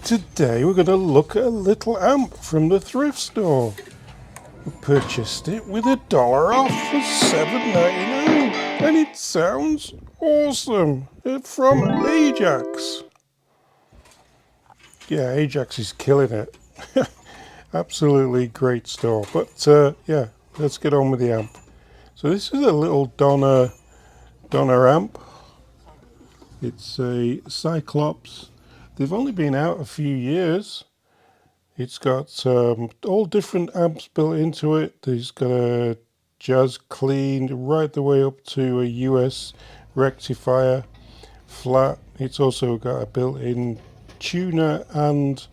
Today we're going to look at a little amp from the thrift store. We purchased it with $1 off for $7.99 and it sounds awesome. It's from Ajax. Yeah, Ajax is killing it. Absolutely great store. But yeah, let's get on with the amp. So this is a little Donner amp. It's a Cyclops. They've only been out a few years. It's got all different amps built into it. It's got a jazz clean right the way up to a US rectifier flat. It's also got a built-in tuner and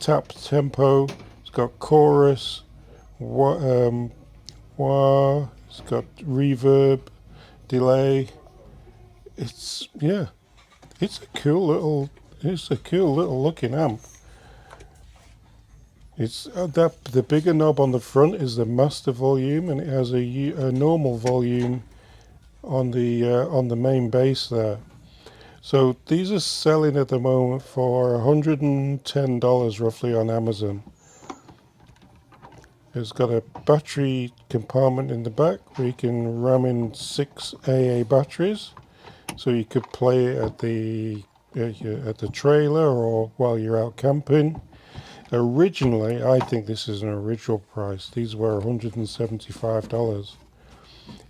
tap tempo. It's got chorus, wah, it's got reverb, delay. It's it's a cool little looking amp. It's that the bigger knob on the front is the master volume, and it has a normal volume on the main base there. So these are selling at the moment for $110 roughly on Amazon. It's got a battery compartment in the back where you can ram in 6 AA batteries, so you could play it at the trailer or while you're out camping. Originally, I think this is an original price. These were $175.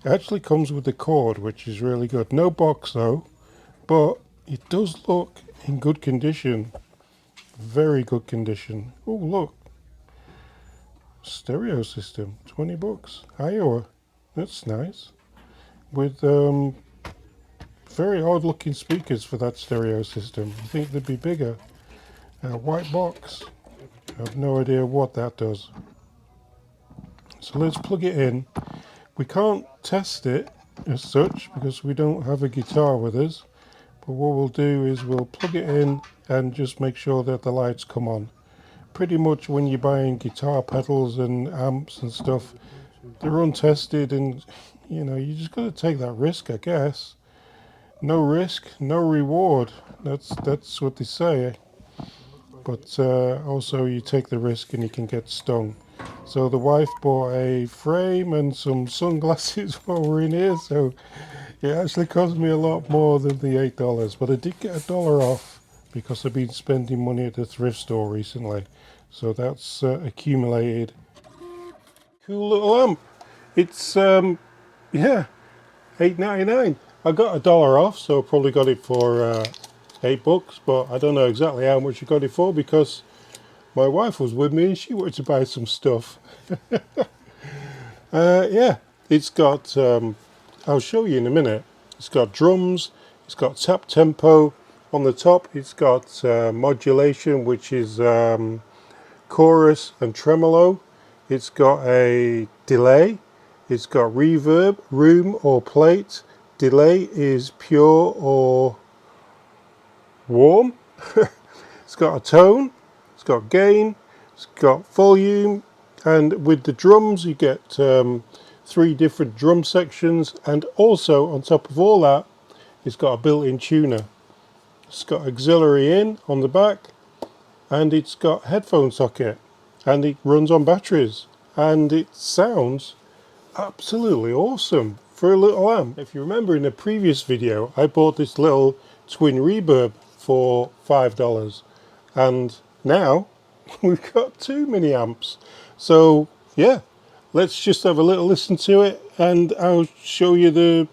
It actually comes with the cord, which is really good. No box though, but it does look in good condition. Very good condition. Oh, look. Stereo system, 20 bucks. Iowa. That's nice. With very odd looking speakers for that stereo system. I think they'd be bigger. White box. I have no idea what that does. So let's plug it in. We can't test it as such because we don't have a guitar with us. But what we'll do is we'll plug it in and just make sure that the lights come on. Pretty much when you're buying guitar pedals and amps and stuff, they're untested, and you just got to take that risk, I guess. No risk, no reward. That's what they say. But also you take the risk and you can get stung. So the wife bought a frame and some sunglasses while we're in here, so it actually cost me a lot more than the $8, but I did get $1 off because I've been spending money at the thrift store recently. So that's accumulated. Cool little amp. It's yeah, $8.99. I got $1 off, so I probably got it for $8, but I don't know exactly how much I got it for because my wife was with me and she wanted to buy some stuff. Yeah, it's got, I'll show you in a minute. It's got drums, it's got tap tempo on the top, it's got modulation, which is chorus and tremolo. It's got a delay, it's got reverb, room or plate. Delay is pure or warm. It's got a tone, it's got gain, it's got volume, and with the drums you get 3 different drum sections, and also on top of all that it's got a built-in tuner. It's got auxiliary in on the back, and it's got headphone socket, and it runs on batteries, and it sounds absolutely awesome for a little amp. If you remember in a previous video I bought this little twin reverb for $5, and now we've got 2 mini amps. So yeah, let's just have a little listen to it, and I'll just show you the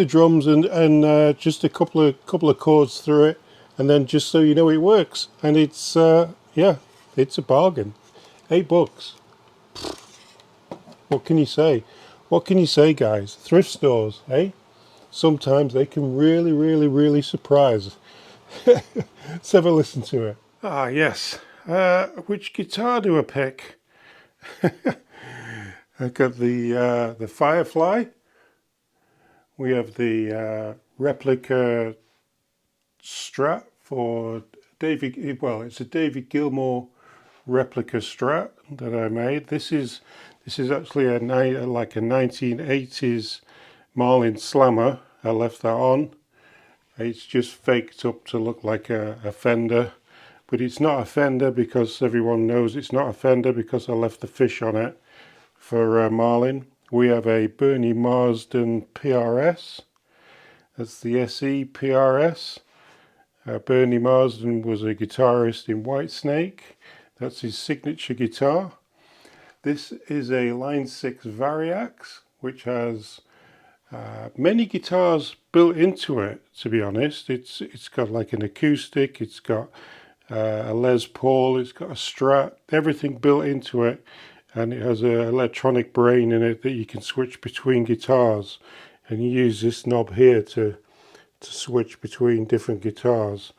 drums and just a couple of chords through it, and then just so you know it works. And it's yeah, it's a bargain. $8. What can you say? What can you say, guys? Thrift stores, eh? Sometimes they can really surprise. Let's have a listen to it. Ah, yes. Which guitar do I pick? I've got the Firefly. We have the replica Strat for David. Well, it's a David Gilmour replica Strat that I made. This is actually like a 1980s Marlin Slammer. I left that on. It's just faked up to look like a Fender, but it's not a Fender because everyone knows it's not a Fender because I left the fish on it for Marlin. We have a Bernie Marsden PRS. That's the SE PRS. Bernie Marsden was a guitarist in Whitesnake. That's his signature guitar. This is a Line 6 Variax, which has many guitars built into it, to be honest. It's got like an acoustic, it's got a Les Paul, it's got a Strat, everything built into it, and it has an electronic brain in it that you can switch between guitars, and you use this knob here to switch between different guitars.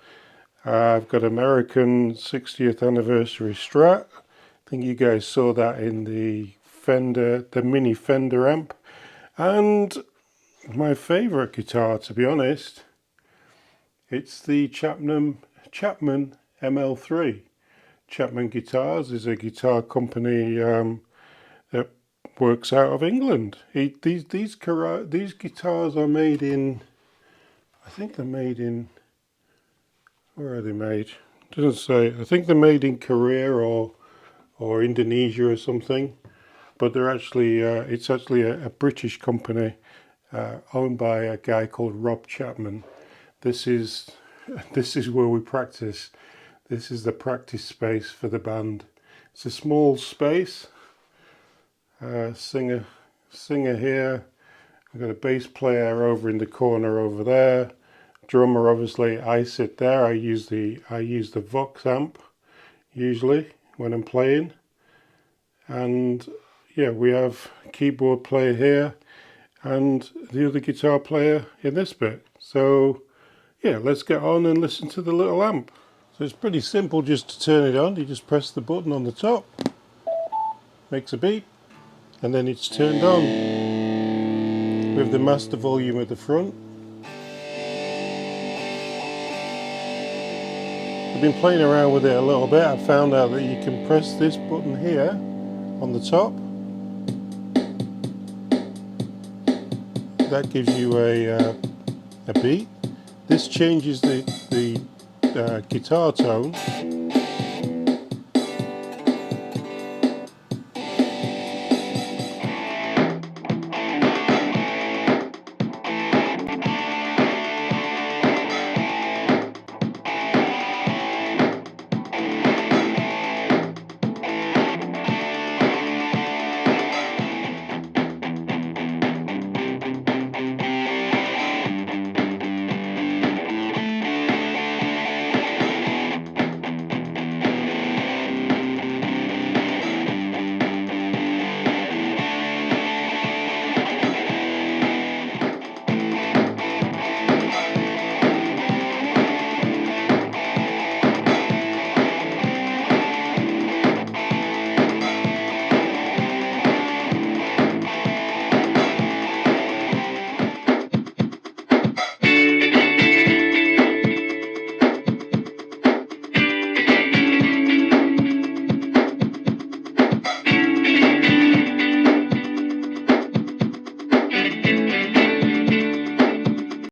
I've got American 60th anniversary Strat. I think you guys saw that in the Fender, the mini Fender amp. And my favourite guitar, to be honest, it's the Chapman ML3. Chapman Guitars is a guitar company that works out of England. These guitars are made in, I think they're made in, where are they made? It doesn't say. I think they're made in Korea or Indonesia or something, but they're actually it's actually a British company owned by a guy called Rob Chapman. This is where we practice. This is the practice space for the band. It's a small space. Singer here. I've got a bass player over in the corner over there. Drummer, obviously, I sit there. I use the Vox amp usually when I'm playing, and yeah, we have keyboard player here and the other guitar player in this bit. So yeah, let's get on and listen to the little amp. So it's pretty simple just to turn it on. You just press the button on the top, makes a beep, and then it's turned on with the master volume at the front. I've been playing around with it a little bit. I found out that you can press this button here on the top. That gives you a beat. This changes the guitar tone.